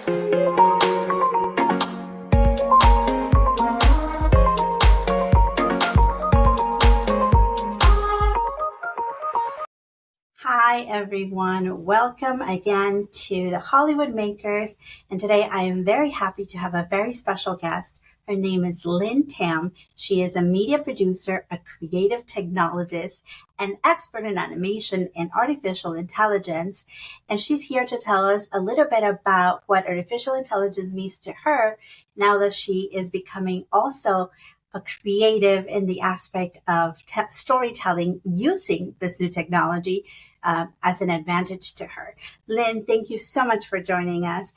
Hi, everyone. Welcome again to the Hollywood Makers. And today I am very happy to have a very special guest. Her name is Lin Tam. She is a media producer, a creative technologist, an expert in animation and artificial intelligence. And she's here to tell us a little bit about what artificial intelligence means to her now that she is becoming also a creative in the aspect of storytelling using this new technology as an advantage to her. Lynn, thank you so much for joining us.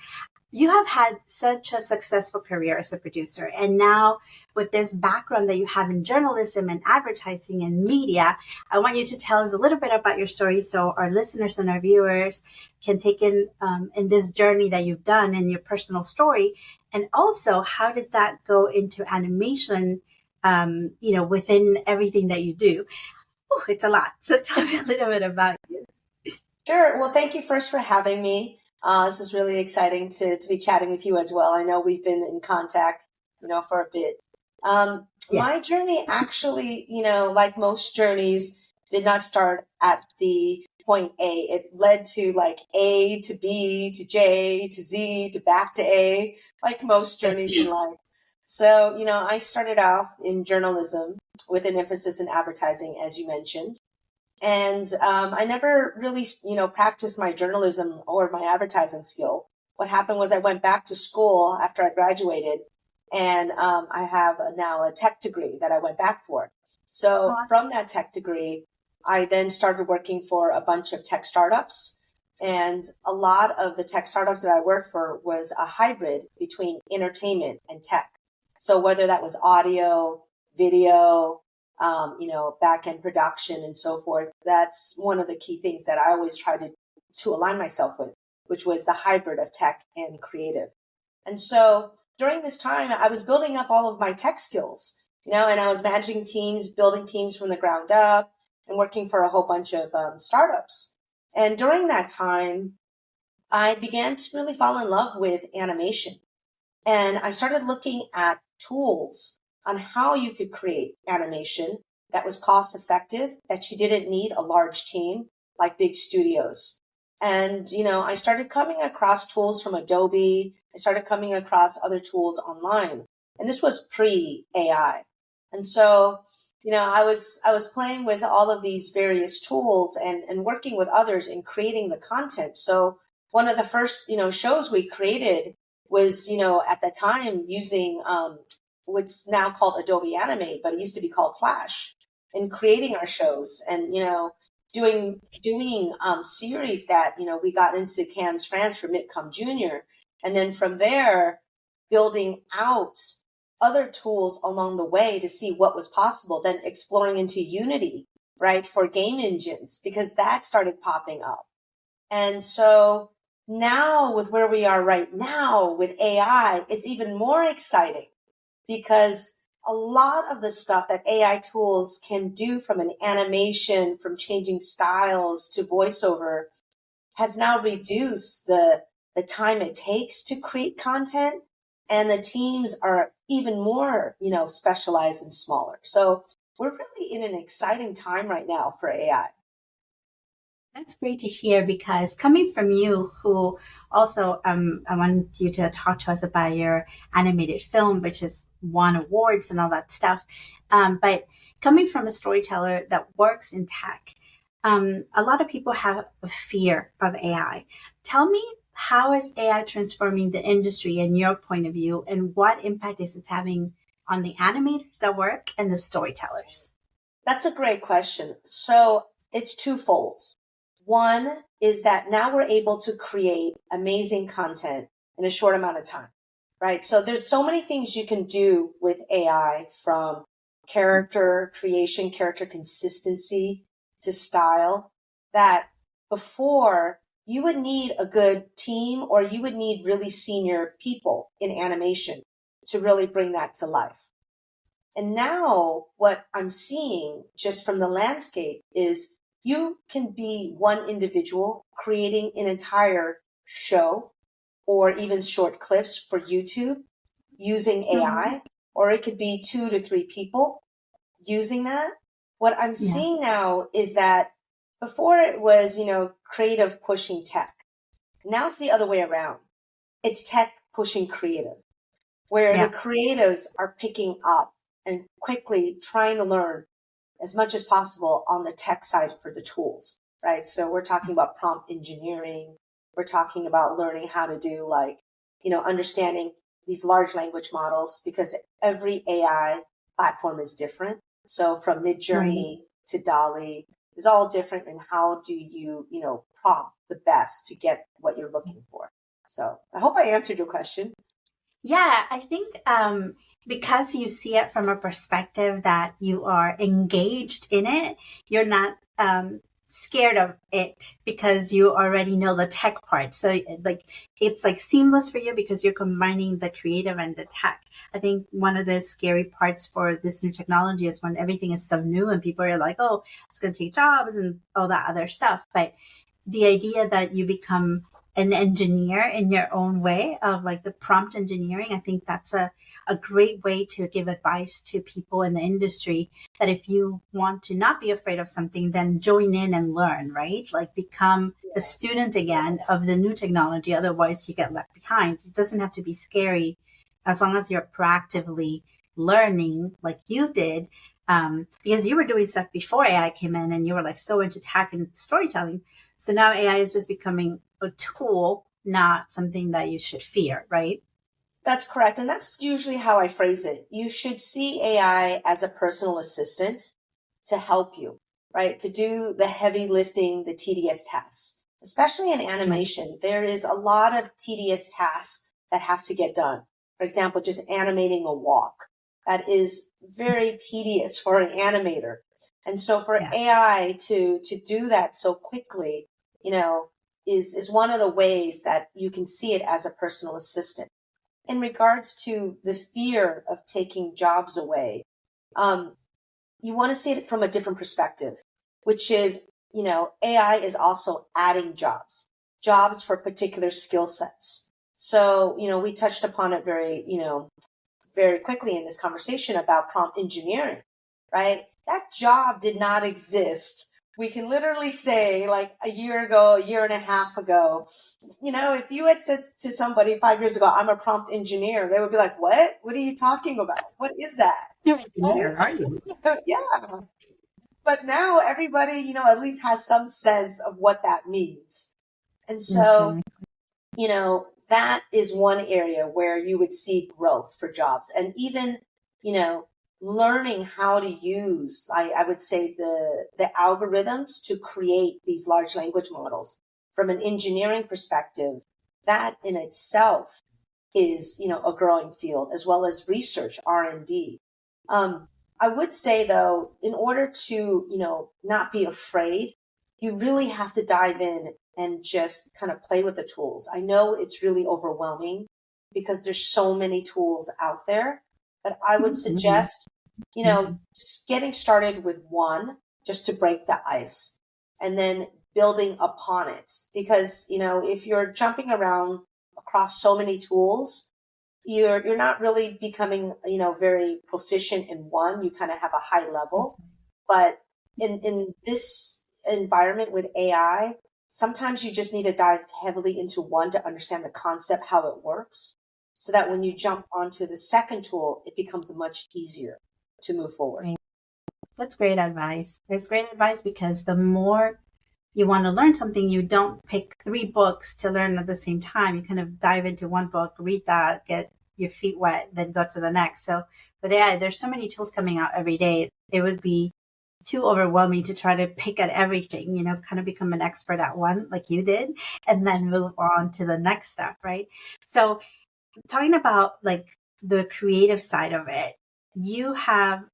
You have had such a successful career as a producer, and now with this background that you have in journalism and advertising and media, I want you to tell us a little bit about your story so our listeners and our viewers can take in this journey that you've done in your personal story. And also, how did that go into animation, within everything that you do? Oh, it's a lot. So tell me a little bit about you. Sure. Well, thank you first for having me. This is really exciting to be chatting with you as well. I know we've been in contact, for a bit. Yes. My journey actually, like most journeys, did not start at the point A. It led to like A to B to J to Z to back to A, like most journeys in life. So, I started off in journalism with an emphasis in advertising, as you mentioned. And I never really, practiced my journalism or my advertising skill. What happened was I went back to school after I graduated, and I have now a tech degree that I went back for. So from that tech degree, I then started working for a bunch of tech startups. And a lot of the tech startups that I worked for was a hybrid between entertainment and tech. So whether that was audio, video, back-end production and so forth. That's one of the key things that I always try to align myself with, which was the hybrid of tech and creative. And so during this time, I was building up all of my tech skills, and I was managing teams, building teams from the ground up, and working for a whole bunch of startups. And during that time, I began to really fall in love with animation. And I started looking at tools on how you could create animation that was cost effective, that you didn't need a large team like big studios. And, I started coming across tools from Adobe. I started coming across other tools online. And this was pre-AI. And so, I was playing with all of these various tools and working with others in creating the content. So one of the first, shows we created was, at the time using what's now called Adobe Animate, but it used to be called Flash, in creating our shows and, doing series that, we got into Cannes, France for Mitcom Junior. And then from there, building out other tools along the way to see what was possible, then exploring into Unity, right, for game engines, because that started popping up. And so now with where we are right now with AI, it's even more exciting because a lot of the stuff that AI tools can do, from an animation, from changing styles to voiceover, has now reduced the time it takes to create content. And the teams are even more, specialized and smaller. So we're really in an exciting time right now for AI. That's great to hear, because coming from you, who also, I want you to talk to us about your animated film, which has won awards and all that stuff. But coming from a storyteller that works in tech, a lot of people have a fear of AI. Tell me, how is AI transforming the industry in your point of view, and what impact is it having on the animators that work and the storytellers? That's a great question. So it's twofold. One is that now we're able to create amazing content in a short amount of time, right? So there's so many things you can do with AI, from character creation, character consistency to style, that before you would need a good team, or you would need really senior people in animation to really bring that to life. And now what I'm seeing just from the landscape is you can be one individual creating an entire show or even short clips for YouTube using AI, or it could be 2 to 3 people using that. What I'm Yeah. seeing now is that before it was, creative pushing tech. Now it's the other way around. It's tech pushing creative, where the Yeah. creatives are picking up and quickly trying to learn as much as possible on the tech side for the tools, right? So we're talking about prompt engineering. We're talking about learning how to do understanding these large language models, because every AI platform is different. So from Right. Midjourney to Dolly is all different. And how do you, prompt the best to get what you're looking for? So I hope I answered your question. Yeah, I think because you see it from a perspective that you are engaged in it, you're not scared of it because you already know the tech part. So like it's like seamless for you because you're combining the creative and the tech. I think one of the scary parts for this new technology is when everything is so new and people are like, oh, it's going to take jobs and all that other stuff. But the idea that you become an engineer in your own way of like the prompt engineering, I think that's a great way to give advice to people in the industry that if you want to not be afraid of something, then join in and learn, right? Like become a student again of the new technology. Otherwise you get left behind. It doesn't have to be scary as long as you're proactively learning like you did. Because you were doing stuff before AI came in and you were like so into tech and storytelling. So now AI is just becoming a tool, not something that you should fear, right? That's correct. And that's usually how I phrase it. You should see AI as a personal assistant to help you, right? To do the heavy lifting, the tedious tasks. Especially in Right. animation, there is a lot of tedious tasks that have to get done. For example, just animating a walk. That is very tedious for an animator. And so for Yeah. AI to do that so quickly, is one of the ways that you can see it as a personal assistant. In regards to the fear of taking jobs away, um, you want to see it from a different perspective, which is, AI is also adding jobs for particular skill sets. So, we touched upon it very quickly in this conversation about prompt engineering, right? That job did not exist. We can literally say like a year ago, a year and a half ago, if you had said to somebody 5 years ago, I'm a prompt engineer, they would be like, what? What are you talking about? What is that? You're an Right? engineer, are you? Yeah. But now everybody, at least has some sense of what that means. And so, Exactly. that is one area where you would see growth for jobs. And even, you know, learning how to use, I would say the algorithms to create these large language models from an engineering perspective, that in itself is, a growing field, as well as research, R&D. Um, I would say though, in order to, not be afraid, you really have to dive in and just kind of play with the tools. I know it's really overwhelming because there's so many tools out there, but I would Mm-hmm. suggest, just getting started with one just to break the ice and then building upon it. Because, if you're jumping around across so many tools, you're not really becoming, very proficient in one. You kind of have a high level, but in this environment with AI, sometimes you just need to dive heavily into one to understand the concept, how it works, so that when you jump onto the second tool, it becomes much easier to move forward. Right. That's great advice. It's great advice because the more you want to learn something, you don't pick three books to learn at the same time. You kind of dive into one book, read that, get your feet wet, then go to the next. So, but yeah, there's so many tools coming out every day. It would be too overwhelming to try to pick at everything, kind of become an expert at one like you did, and then move on to the next stuff, right? So, talking about like the creative side of it, you have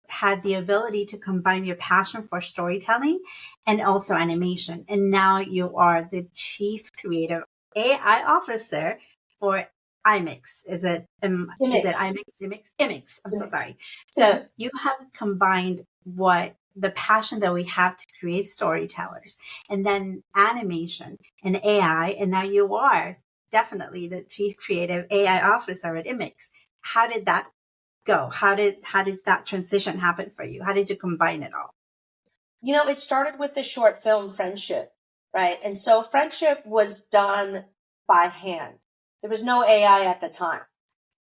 had the ability to combine your passion for storytelling and also animation. And now you are the chief creative AI officer for Immix. Is it Immix. Immix? I'm so Immix. sorry. So you have combined what the passion that we have to create storytellers and then animation and AI. And now you are definitely the chief creative AI officer at Immix. How did that go? How did that transition happen for you? How did you combine it all? It started with the short film Friendship, right? And so Friendship was done by hand. There was no AI at the time.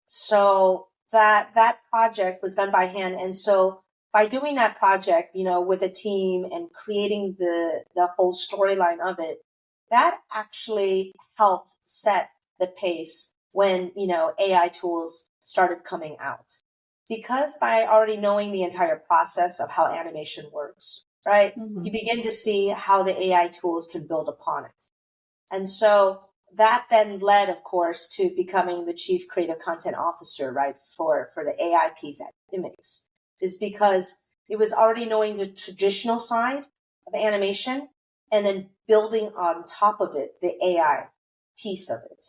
So that project was done by hand. And so by doing that project, with a team and creating the whole storyline of it, that actually helped set the pace when, AI tools started coming out. Because by already knowing the entire process of how animation works, right? You Mhm. begin to see how the AI tools can build upon it. And so that then led, of course, to becoming the chief creative content officer, right, for the AI piece at Immix, is because it was already knowing the traditional side of animation and then building on top of it the AI piece of it.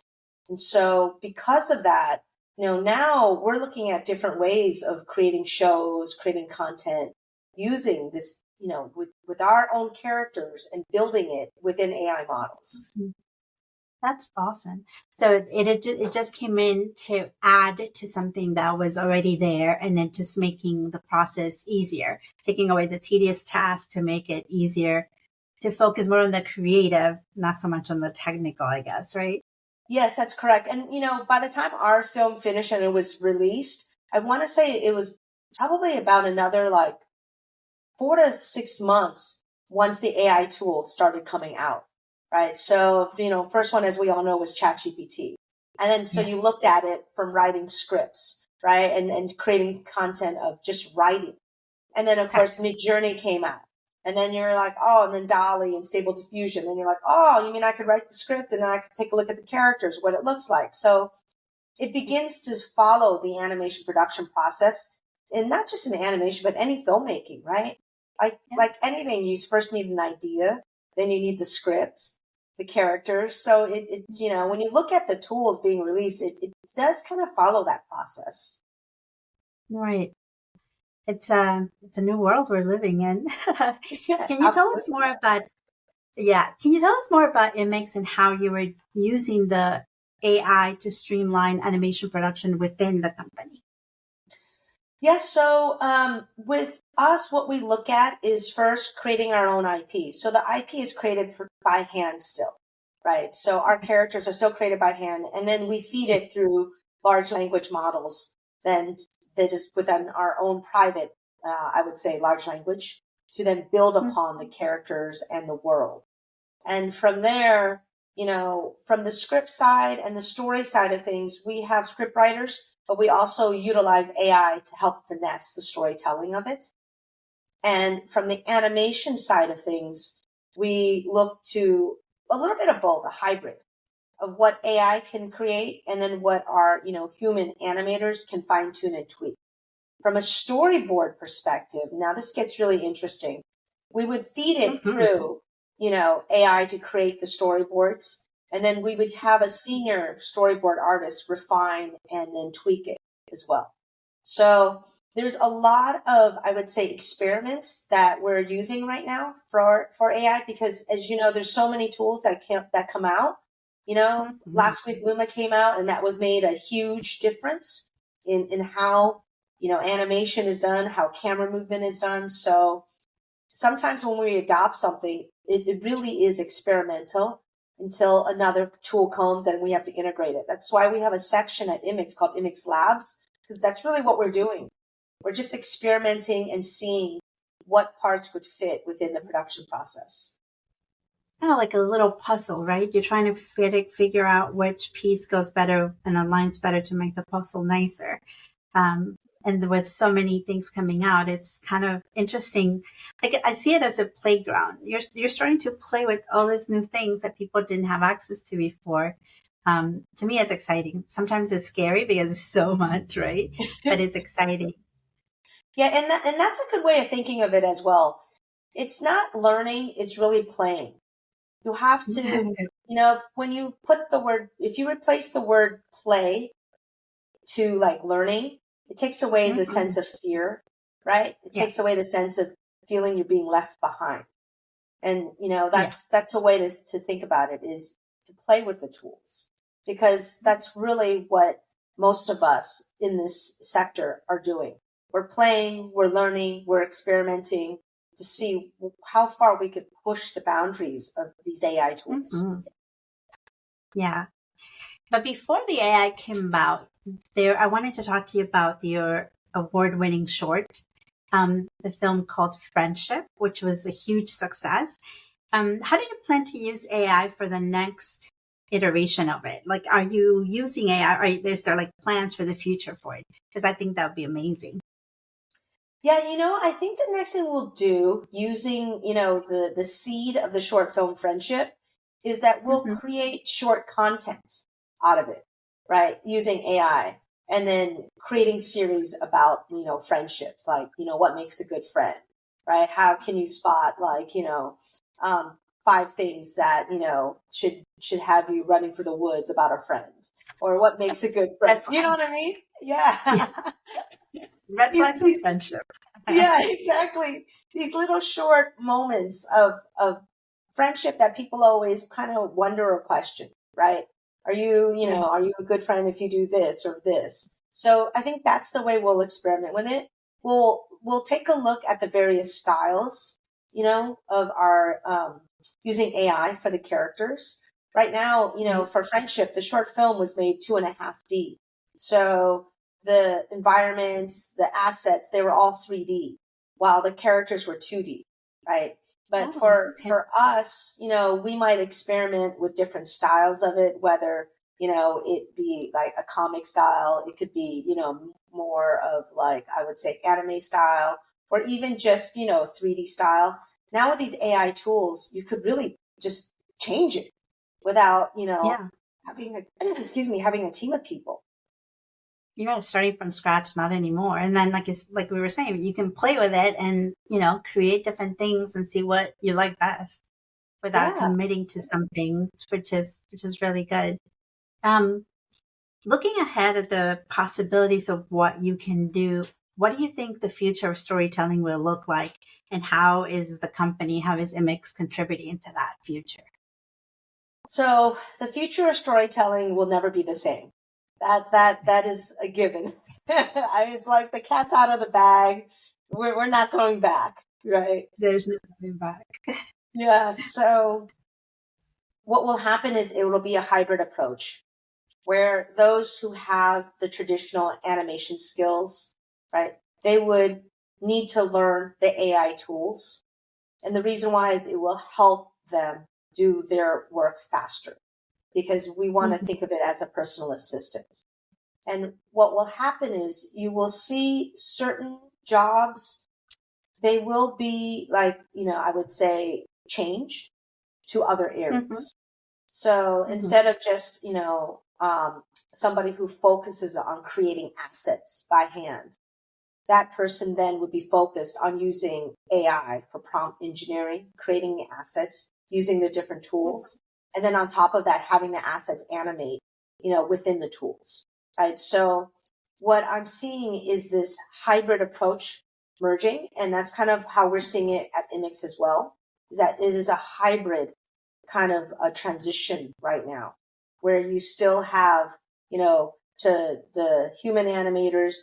And so because of that, now we're looking at different ways of creating shows, creating content using this, with our own characters and building it within AI models. Awesome. That's awesome. So it just came in to add to something that was already there, and then just making the process easier, taking away the tedious task to make it easier to focus more on the creative, not so much on the technical, I guess, right? Yes, that's correct. And, by the time our film finished and it was released, I want to say it was probably about another like 4 to 6 months once the AI tool started coming out, right? So, first one, as we all know, was ChatGPT. And then, so you Yes. looked at it from writing scripts, right? And creating content of just writing. And then, of course, Text. Midjourney came out. And then you're like, oh, and then Dolly and Stable Diffusion. And you're like, oh, you mean I could write the script and then I could take a look at the characters, what it looks like. So it begins to follow the animation production process, and not just in animation, but any filmmaking, right? Yeah. Like anything, you first need an idea, then you need the script, the characters. So when you look at the tools being released, it does kind of follow that process. Right. It's a new world we're living in. Yeah, Can you tell us absolutely. more about Yeah. Can you tell us more about Immix and how you were using the AI to streamline animation production within the company? Yes. So with us, what we look at is first creating our own IP. So the IP is created by hand still, right? So our characters are still created by hand, and then we feed it through large language models. Then that is within our own private, I would say, large language to then build upon the characters and the world. And from there, from the script side and the story side of things, we have script writers, but we also utilize AI to help finesse the storytelling of it. And from the animation side of things, we look to a little bit of both, a hybrid of what AI can create and then what our, human animators can fine tune and tweak. From a storyboard perspective, now this gets really interesting. We would feed it Mm-hmm. through, AI to create the storyboards. And then we would have a senior storyboard artist refine and then tweak it as well. So there's a lot of, I would say, experiments that we're using right now for AI, because as you know, there's so many tools that come out. Mm-hmm. Last week Luma came out and that was made a huge difference in how animation is done, how camera movement is done. So sometimes when we adopt something, it really is experimental until another tool comes and we have to integrate it. That's why we have a section at Immix called Immix Labs, because that's really what we're doing. We're just experimenting and seeing what parts would fit within the production process. Kind of like a little puzzle, right? You're trying to figure out which piece goes better and aligns better to make the puzzle nicer. And with so many things coming out, it's kind of interesting. Like I see it as a playground. You're starting to play with all these new things that people didn't have access to before. To me, it's exciting. Sometimes it's scary because it's so much, right? But it's exciting. Yeah, and that's a good way of thinking of it as well. It's not learning, it's really playing. You have to, when you put the word, if you replace the word play to like learning, it takes away the sense Mhm. of fear, right? It Yeah, takes away the sense of feeling you're being left behind. And, yeah, that's a way to think about it, is to play with the tools. because that's really what most of us in this sector are doing. We're playing, we're learning, we're experimenting to see how far we could push the boundaries of these AI tools. Mm-hmm. Yeah. But before the AI came about, I wanted to talk to you about your award-winning short, the film called Friendship, which was a huge success. How do you plan to use AI for the next iteration of it? Like, are you using AI? Or is there like plans for the future for it? Because I think that would be amazing. Yeah, I think the next thing we'll do using, the seed of the short film Friendship is that we'll Mm-hmm. create short content out of it, right? Using AI and then creating series about, friendships, like, what makes a good friend, right? How can you spot like, um, 5 things that, should have you running for the woods about a friend, or what makes a good friend? Red You know what flags. I mean? Yeah. Yeah. Red these, flags of these friendship. yeah, exactly. These little short moments of friendship that people always kind of wonder or question, right? Right. Are you a good friend if you do this or this? So I think that's the way we'll experiment with it. We'll take a look at the various styles, of our using AI for the characters. Right now, Right. for friendship, the short film was made 2.5D. So the environments, the assets, they were all 3D, while the characters were 2D, right? But Oh, okay. for us, we might experiment with different styles of it, whether, it be like a comic style, it could be, more of like, I would say anime style, or even just, 3D style. Now with these AI tools, you could really just change it without, Yeah. having a, excuse me, having a team of people. You got to start from scratch, not anymore. And then, like we were saying, you can play with it and create different things and see what you like best without Yeah. committing to something, which is really good. Um, Looking ahead at the possibilities of what you can do, what do you think the future of storytelling will look like, and how is how is Immix contributing to that future? So the future of storytelling will never be the same. That is a given. It's like the cat's out of the bag. We're not going back, right? There's no going back. Yeah. So what will happen is it will be a hybrid approach where those who have the traditional animation skills, right, they would need to learn the AI tools. And the reason why is it will help them do their work faster, because we want to Mhm. think of it as a personal assistant. And what will happen is you will see certain jobs, they will be like, I would say changed to other Mhm. areas. So Mhm. instead of just, somebody who focuses on creating assets by hand, that person then would be focused on using AI for prompt engineering, creating the assets, using the different tools. And then on top of that, having the assets animate, within the tools, right? So what I'm seeing is this hybrid approach merging. And that's kind of how we're seeing it at Immix as well, is that it is a hybrid kind of a transition right now where you still have, to the human animators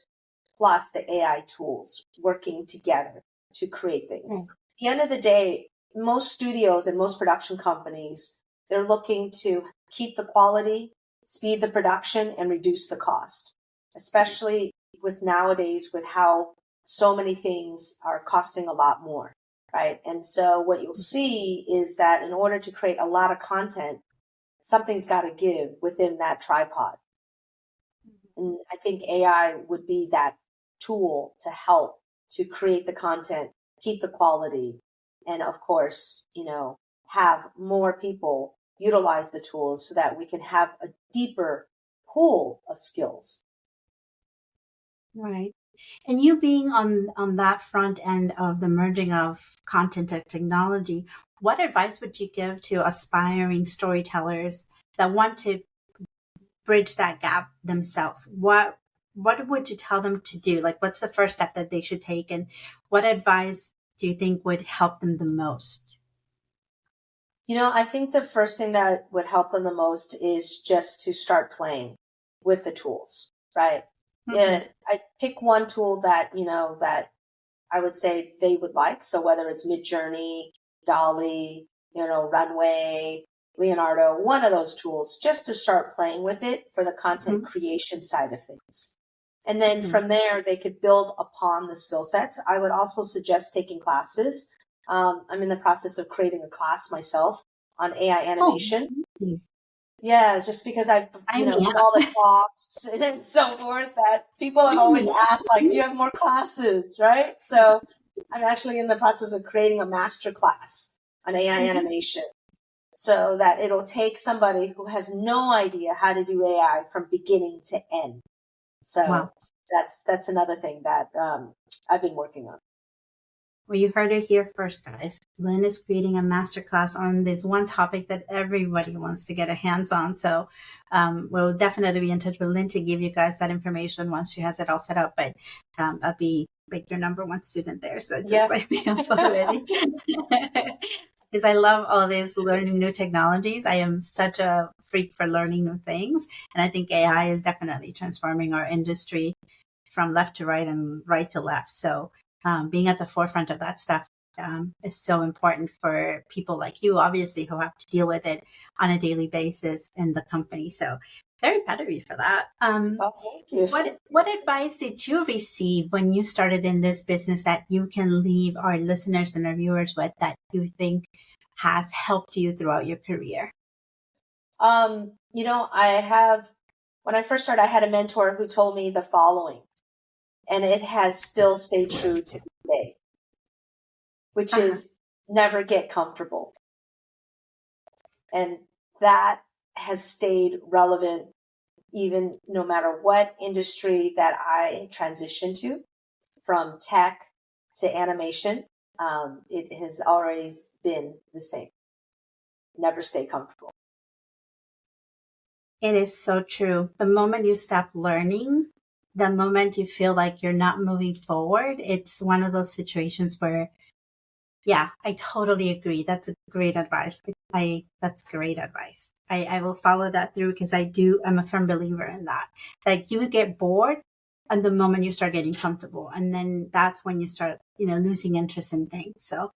plus the AI tools working together to create things. Right. At the end of the day, most studios and most production companies, they're looking to keep the quality, speed the production, and reduce the cost, especially with nowadays with how so many things are costing a lot more, right? And so what you'll see is that in order to create a lot of content, something's got to give within that tripod. And I think AI would be that tool to help to create the content, keep the quality, and of course, have more people utilize the tools so that we can have a deeper pool of skills. Right. And you being on that front end of the merging of content and technology, what advice would you give to aspiring storytellers that want to bridge that gap themselves? What would you tell them to do? Like, what's the first step that they should take, and what advice do you think would help them the most? I think the first thing that would help them the most is just to start playing with the tools, right? Mm-hmm. Yeah, I pick one tool that, that I would say they would like. So whether it's Midjourney, Dolly, Runway, Leonardo, one of those tools, just to start playing with it for the content creation side of things. And then Mm-hmm. from there, they could build upon the skill sets. I would also suggest taking classes. I'm in the process of creating a class myself on AI Oh, animation. amazing. Yeah, just because I've, Sign me from up. all the talks and so forth, that people have Sign always me asked, like, do you have more classes, right? So I'm actually in the process of creating a master class on AI up. animation so that it'll take somebody who has no idea how to do AI from beginning to end. Wow. So that's another thing that I've been working on. Well, you heard it here first, guys. Lynn is creating a masterclass on this one topic that everybody wants to get a hands on. So we'll definitely be in touch with Lynn to give you guys that information once she has it all set up. But I'll be like your number one student there. So just Yeah. sign me up already. Because I love all this learning new technologies. I am such a freak for learning new things. And I think AI is definitely transforming our industry from left to right and right to left. So being at the forefront of that stuff is so important for people like you, obviously, who have to deal with it on a daily basis in the company. So very proud of you for that. Oh, thank you. What advice did you receive when you started in this business that you can leave our listeners and our viewers with that you think has helped you throughout your career? When I first started, I had a mentor who told me the following, and it has still stayed true to today, which Uh-huh. is never get comfortable. And that has stayed relevant even no matter what industry that I transition to, from tech to animation. It has always been the same. Never stay comfortable. It is so true. The moment you stop learning, the moment you feel like you're not moving forward, it's one of those situations where, yeah, I totally agree. That's a great advice. That's great advice. I will follow that through because I'm a firm believer in that. Like you would get bored and the moment you start getting comfortable. And then that's when you start, losing interest in things. So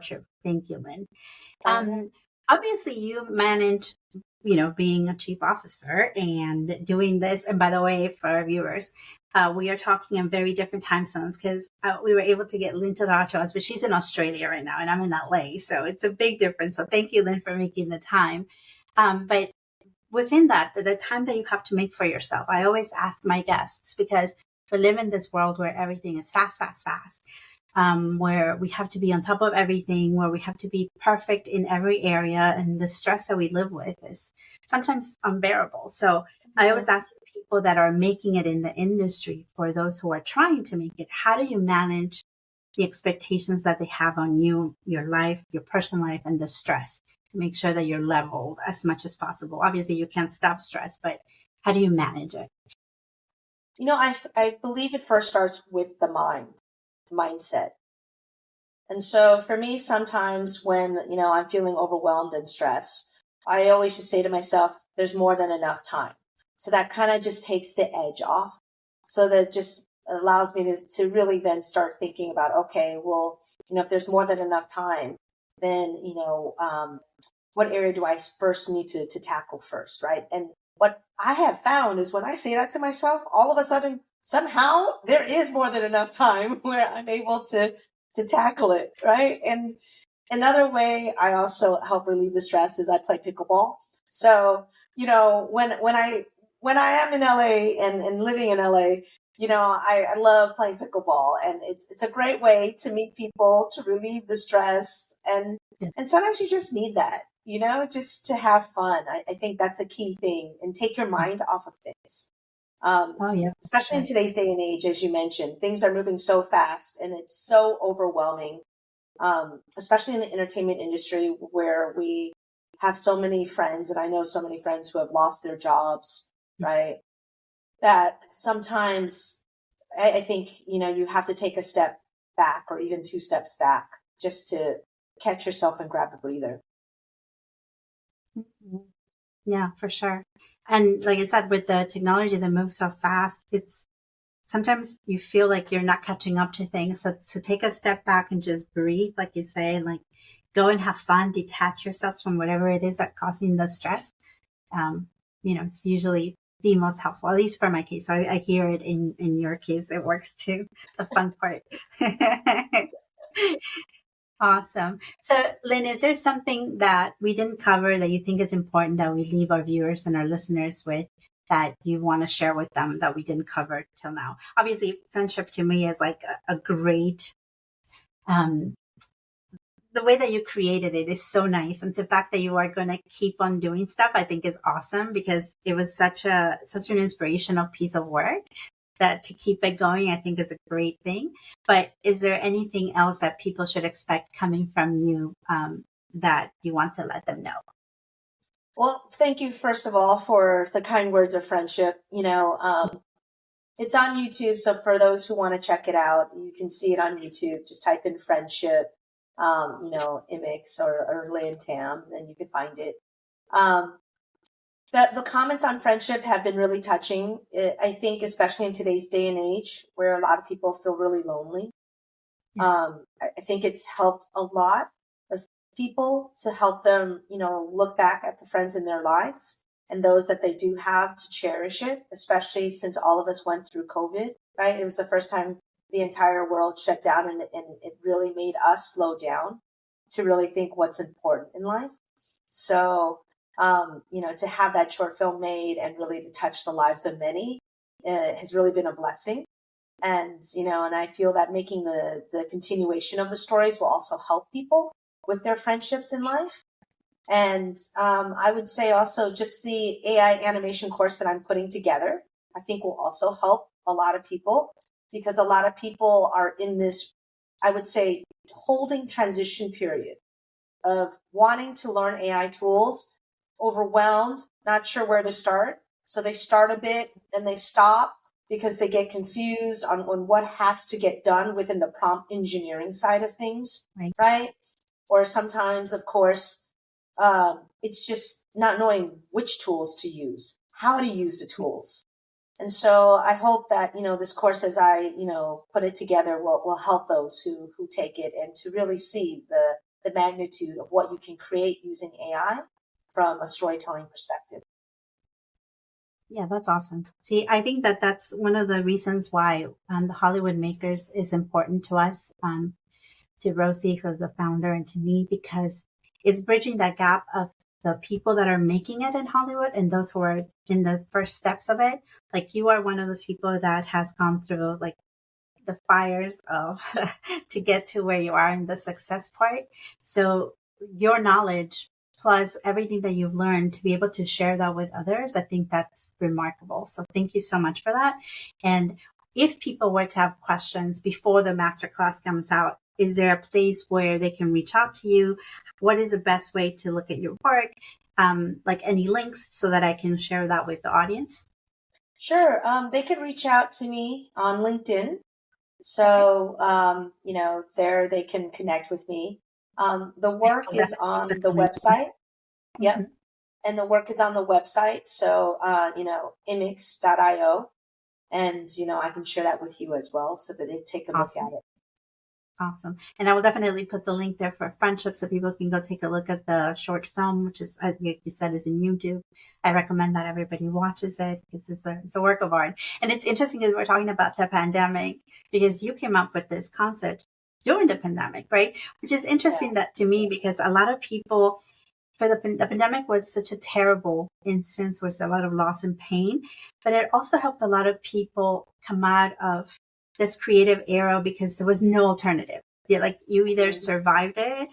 true. Thank you, Lynn. Uh, Um, Obviously you manage, being a chief officer and doing this. And by the way, for our viewers, we are talking in very different time zones because we were able to get Lynn to talk to us, but she's in Australia right now and I'm in LA. So it's a big difference. So thank you, Lynn, for making the time. But within that, the time that you have to make for yourself, I always ask my guests because we live in this world where everything is fast, fast, fast, where we have to be on top of everything, where we have to be perfect in every area. And the stress that we live with is sometimes unbearable. So I always ask the people that are making it in the industry, for those who are trying to make it, how do you manage the expectations that they have on you, your life, your personal life, and the stress to make sure that you're leveled as much as possible? Obviously, you can't stop stress, but how do you manage it? I believe it first starts with the mindset. And so for me, sometimes when, I'm feeling overwhelmed and stressed, I always just say to myself, there's more than enough time. So that kind of just takes the edge off. So that just allows me to really then start thinking about, okay, well, if there's more than enough time, then, what area do I first need to tackle first, right? And what I have found is when I say that to myself, all of a sudden, somehow there is more than enough time where I'm able to tackle it, right? And another way I also help relieve the stress is I play pickleball. So, when I am in LA and living in LA, I love playing pickleball, and it's a great way to meet people, to relieve the stress, and sometimes you just need that, just to have fun. I think that's a key thing, and take your mind off of things. Oh, yeah. Especially in Right. today's day and age, as you mentioned, things are moving so fast and it's so overwhelming. Especially in the entertainment industry where we have so many friends, and I know so many friends who have lost their jobs, right? That sometimes I think, you have to take a step back or even two steps back just to catch yourself and grab a breather. Yeah, for sure. And like I said, with the technology that moves so fast, it's sometimes you feel like you're not catching up to things. So to take a step back and just breathe, like you say, and like go and have fun, detach yourself from whatever it is that's causing the stress. Um, it's usually the most helpful, at least for my case. So I hear it in your case. It works too. The fun part. Awesome. So, Lynn, is there something that we didn't cover that you think is important that we leave our viewers and our listeners with that you want to share with them that we didn't cover till now? Obviously, friendship to me is like a great, um, the way that you created it is so nice. And the fact that you are going to keep on doing stuff, I think is awesome because it was such an inspirational piece of work that to keep it going, I think is a great thing. But is there anything else that people should expect coming from you that you want to let them know? Well, thank you, first of all, for the kind words of friendship. It's on YouTube. So for those who want to check it out, you can see it on YouTube. Just type in friendship, Immix or Lin Tam, and you can find it. Um, the comments on friendship have been really touching. I think, especially in today's day and age, where a lot of people feel really lonely. I think it's helped a lot of people to help them, look back at the friends in their lives and those that they do have to cherish it, especially since all of us went through COVID, right? It was the first time the entire world shut down, and it really made us slow down to really think what's important in life. So, to have that short film made and really to touch the lives of many has really been a blessing. And I feel that making the continuation of the stories will also help people with their friendships in life. And I would say also just the AI animation course that I'm putting together, I think will also help a lot of people, because a lot of people are in this, I would say, holding transition period of wanting to learn AI tools, overwhelmed, not sure where to start. So they start a bit, then they stop because they get confused on what has to get done within the prompt engineering side of things, right? Or sometimes, of course, it's just not knowing which tools to use, how to use the tools. And so I hope that, this course, as I, put it together, will help those who take it, and to really see the magnitude of what you can create using AI from a storytelling perspective. Yeah, that's awesome. See, I think that that's one of the reasons why the Hollywood Makers is important to us, to Rosie, who's the founder, and to me, because it's bridging that gap of the people that are making it in Hollywood and those who are in the first steps of it. Like you are one of those people that has gone through like the fires of to get to where you are in the success part. So your knowledge plus everything that you've learned to be able to share that with others, I think that's remarkable. So thank you so much for that. And if people were to have questions before the masterclass comes out, is there a place where they can reach out to you? What is the best way to look at your work? Like any links so that I can share that with the audience? Sure. They could reach out to me on LinkedIn. Okay. So, there they can connect with me. The work I'll is definitely put on the the link in website. there. Yep. And the work is on the website. So, immix.io. And, I can share that with you as well so that they take a look Awesome. at it. Awesome. And I will definitely put the link there for friendship so people can go take a look at the short film, which is, like you said, is in YouTube. I recommend that everybody watches it because it's a work of art. And it's interesting because we're talking about the pandemic because you came up with this concept during the pandemic, right? Which is Yeah. interesting that to me because a lot of people for the pandemic was such a terrible instance with a lot of loss and pain, but it also helped a lot of people come out of this creative era because there was no alternative. Yeah, like you either Mhm. survived it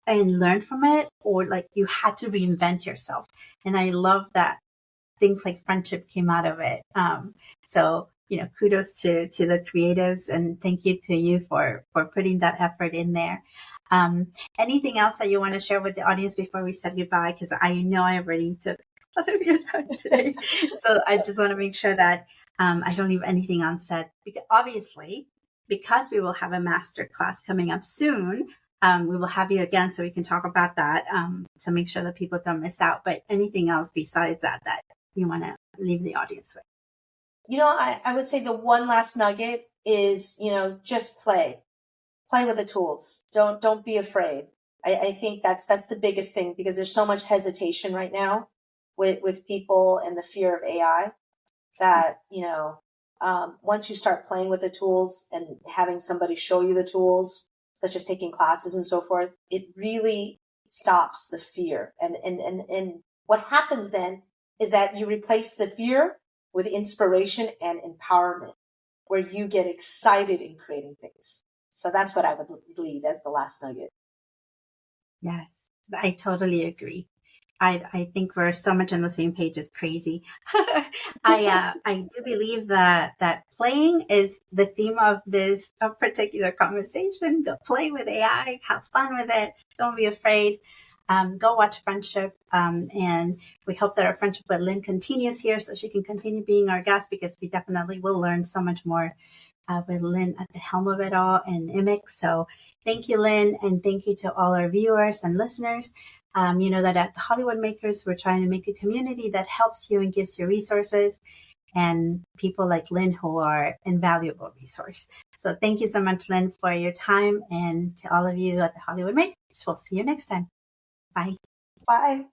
and learned from it, or like you had to reinvent yourself. And I love that things like friendship came out of it. So kudos to the creatives, and thank you to you for putting that effort in there. Um, Anything else that you want to share with the audience before we said goodbye? Because I know I already took a lot of your time today, so I just want to make sure that I don't leave anything unsaid. Because obviously, because we will have a master class coming up soon, We will have you again so we can talk about that to make sure that people don't miss out. But anything else besides that you want to leave the audience with? I would say the one last nugget is, just play with the tools. Don't be afraid. I think that's the biggest thing, because there's so much hesitation right now with people and the fear of AI that, once you start playing with the tools and having somebody show you the tools, such as taking classes and so forth, it really stops the fear. And what happens then is that you replace the fear with inspiration and empowerment, where you get excited in creating things. So that's what I would leave as the last nugget. Yes, I totally agree. I think we're so much on the same page. It's crazy. I do believe that playing is the theme of this particular conversation. Go play with AI, have fun with it. Don't be afraid. Go watch Friendship. And we hope that our friendship with Lin continues here so she can continue being our guest, because we definitely will learn so much more with Lin at the helm of it all and Immix. So thank you, Lin, and thank you to all our viewers and listeners. You know that at the Hollywood Makers, we're trying to make a community that helps you and gives you resources, and people like Lin who are invaluable resource. So thank you so much, Lin, for your time, and to all of you at the Hollywood Makers, we'll see you next time. Bye. Bye.